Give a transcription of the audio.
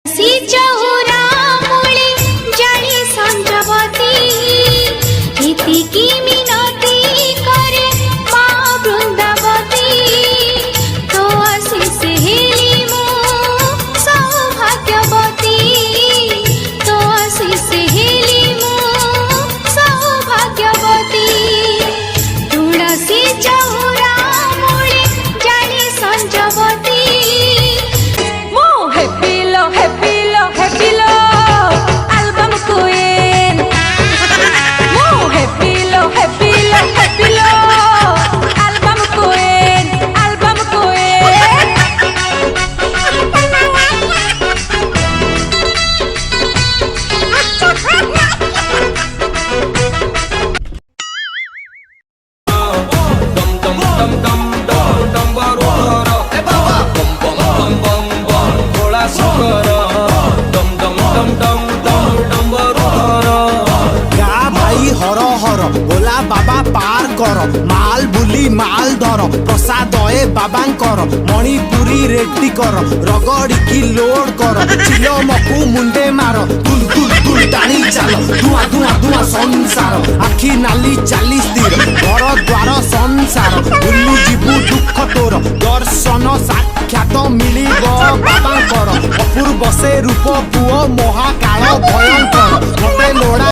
सी चौरा मूली जाली संजवती इतिकी मिनती करे माँ वृंदावती तो आशीष हेली मु सौभाग्यवती तो आशीष हेली मु सौभाग्यवती तुलसी चौरा मूली जाली संजवती भोला बाबा पार कर माल बुली माल धर प्रसाद ए बाबांकर मणिपुरी रेड्डी कर रगड़ी की लोड कर चिलो मकु मुंडे मार दुल दुल दुल टाणी चाल धुआं धुआं धुआं संसार आखि नाली चाली स्थिर घर द्वार संसार भूली जीवु दुख तोर दर्शन साक्षात मिलिब बाबांकर अपूर्व से रूप पुओ महाकाल भयंकर मते लोड़ा